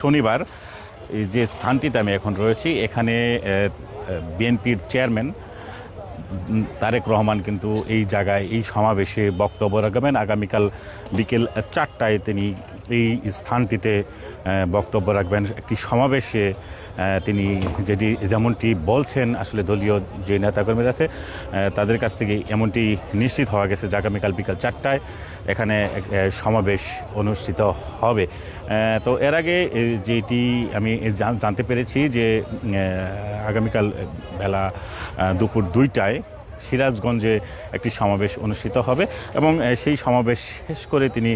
শনিবার এই যে স্থানটিতে আমি এখন রয়েছি এখানে বিএনপির চেয়ারম্যান তারেক রহমান কিন্তু এই জায়গায় এই সমাবেশে বক্তব্য রাখবেন। আগামীকাল বিকেল 4টায় তিনি এই স্থানটিতে বক্তব্য রাখবেন। একটি সমাবেশে তিনি যেমনটি বলছেন, আসলে দলীয় যে নেতাকর্মীরা আছে তাদের কাছ থেকে এমনটি নিশ্চিত হওয়া গেছে যে আগামীকাল বিকাল 4টায় এখানে সমাবেশ অনুষ্ঠিত হবে। তো এর আগে যেটি আমি জানতে পেরেছি যে আগামীকাল বেলা দুপুর 2টায় সিরাজগঞ্জে একটি সমাবেশ অনুষ্ঠিত হবে এবং সেই সমাবেশ শেষ করে তিনি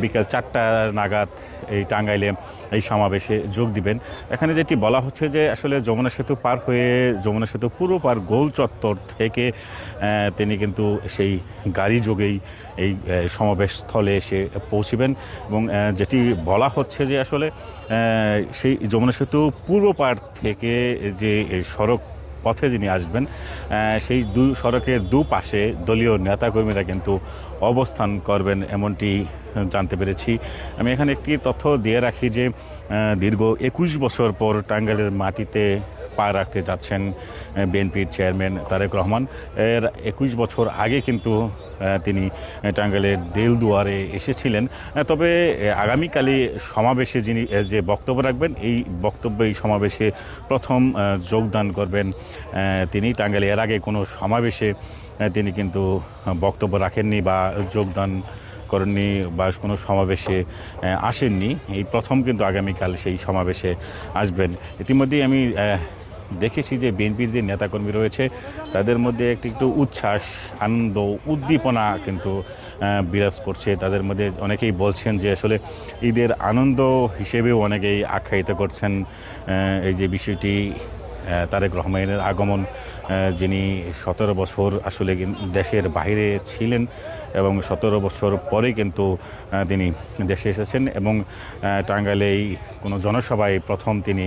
বিকাল 4টা নাগাদ এই টাঙ্গাইলে এই সমাবেশে যোগ দিবেন। এখানে যেটি বলা হচ্ছে যে আসলে যমুনা সেতু পার হয়ে যমুনা সেতু পুরো পার গোল চত্বর থেকে তিনি কিন্তু সেই গাড়ি যোগেই এই সমাবেশ স্থলে এসে পৌঁছিবেন এবং যেটি বলা হচ্ছে যে আসলে সেই যমুনা সেতু পূর্ব পার থেকে যে সড়ক পথে যিনি আসবেন সেই সড়কের দুপাশে দলীয় নেতাকর্মীরা কিন্তু অবস্থান করবেন এমনটি জানতে পেরেছি। আমি এখানে একটি তথ্য দিয়ে রাখি যে দীর্ঘ 21 বছর পর টাঙ্গাইলের মাটিতে পা রাখতে যাচ্ছেন বিএনপির চেয়ারম্যান তারেক রহমান। এর 21 বছর আগে কিন্তু তিনি টাঙ্গাইলের দেলদুয়ারে এসেছিলেন। তবে আগামীকালই সমাবেশে যিনি যে বক্তব্য রাখবেন এই সমাবেশে প্রথম যোগদান করবেন তিনি। টাঙ্গাইলে এর আগে কোনো সমাবেশে তিনি কিন্তু বক্তব্য রাখেননি বা যোগদান করেননি বা কোনো সমাবেশে আসেননি। এই প্রথম কিন্তু আগামীকাল সেই সমাবেশে আসবেন। ইতিমধ্যেই আমি দেখেছি যে বিএনপির যে নেতাকর্মী রয়েছে তাদের মধ্যে একটু উচ্ছ্বাস, আনন্দ, উদ্দীপনা কিন্তু বিরাজ করছে। তাদের মধ্যে অনেকেই বলছেন যে আসলে ঈদের আনন্দ হিসেবেও অনেকেই আখ্যায়িত করছেন এই যে বিষয়টি তারেক রহমানের আগমন, যিনি 17 বছর আসলে দেশের বাইরে ছিলেন এবং 17 বছর পরে কিন্তু তিনি দেশে এসেছেন এবং টাঙ্গাইলেই কোনো জনসভায় প্রথম তিনি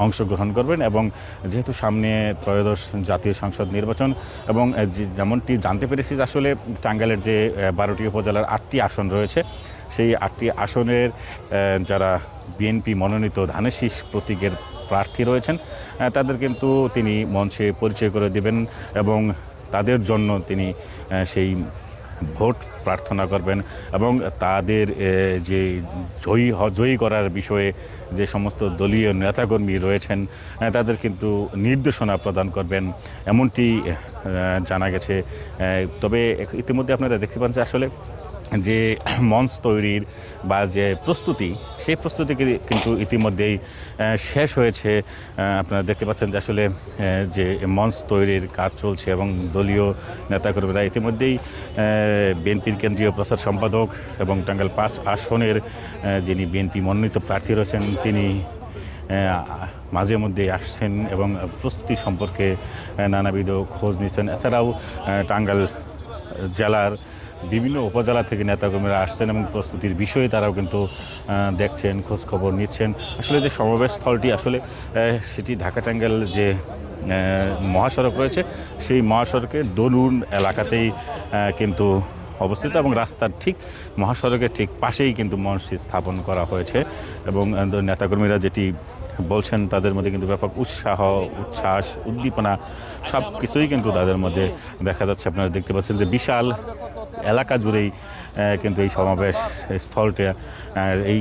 অংশগ্রহণ করবেন এবং যেহেতু সামনে ত্রয়োদশ জাতীয় সংসদ নির্বাচন এবং যেমনটি জানতে পেরেছি যে আসলে টাঙ্গাইলের যে 12টি উপজেলার 8টি আসন রয়েছে সেই 8টি আসনের যারা বিএনপি মনোনীত ধানের শীষ প্রতীকের প্রার্থী রয়েছেন তাদের কিন্তু তিনি মঞ্চে পরিচয় করে দেবেন এবং তাদের জন্য তিনি সেই ভোট প্রার্থনা করবেন এবং তাদের যে জয়ী করার বিষয়ে যে সমস্ত দলীয় নেতাকর্মী রয়েছেন তাদের কিন্তু নির্দেশনা প্রদান করবেন এমনটি জানা গেছে। তবে ইতিমধ্যে আপনারা দেখতে পান যে আসলে যে মঞ্চ তৈরির বা যে প্রস্তুতি সেই প্রস্তুতি কিন্তু ইতিমধ্যেই শেষ হয়েছে। আপনারা দেখতে পাচ্ছেন যে আসলে যে মঞ্চ তৈরির কাজ চলছে এবং দলীয় নেতাকর্মীরা ইতিমধ্যেই বিএনপির কেন্দ্রীয় প্রচার সম্পাদক এবং টাঙ্গাইল 5 আসনের যিনি বিএনপি মনোনীত প্রার্থী রয়েছেন তিনি মাঝে মধ্যে আসছেন এবং প্রস্তুতি সম্পর্কে নানাবিধ খোঁজ নিচ্ছেন। এছাড়াও টাঙ্গাইল জেলার বিভিন্ন উপজেলা থেকে নেতাকর্মীরা আসছেন এবং প্রস্তুতির বিষয়ে তারাও কিন্তু দেখছেন, খোঁজখবর নিচ্ছেন। আসলে যে সমাবেশ স্থলটি আসলে সেটি ঢাকা টাঙ্গাইল যে মহাসড়ক রয়েছে সেই মহাসড়কের দরুন এলাকাতেই কিন্তু অবস্থিত এবং রাস্তার ঠিক মহাসড়কের ঠিক পাশেই কিন্তু মঞ্চটি স্থাপন করা হয়েছে এবং নেতাকর্মীরা যেটি বলছেন তাদের মধ্যে কিন্তু ব্যাপক উচ্ছ্বাস, উদ্দীপনা সব কিছুই কিন্তু তাদের মধ্যে দেখা যাচ্ছে। আপনারা দেখতে পাচ্ছেন যে বিশাল এলাকা জুড়েই কিন্তু এই সমাবেশ স্থলটা এই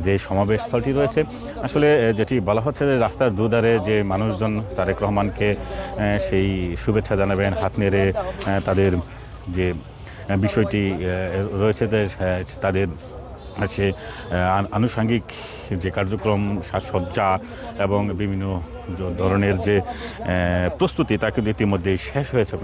যে সমাবেশ স্থলটি রয়েছে আসলে যেটি বলা হচ্ছে যে রাস্তার দুধারে যে মানুষজন তারেক রহমানকে সেই শুভেচ্ছা জানাবেন, হাত নেড়ে তাদের যে বিষয়টি রয়েছে তাদের আছে আনুষঙ্গিক যে কার্যক্রম, সাজসজ্জা এবং বিভিন্ন ধরনের যে প্রস্তুতি তা কিন্তু ইতিমধ্যেই শেষ হয়েছে।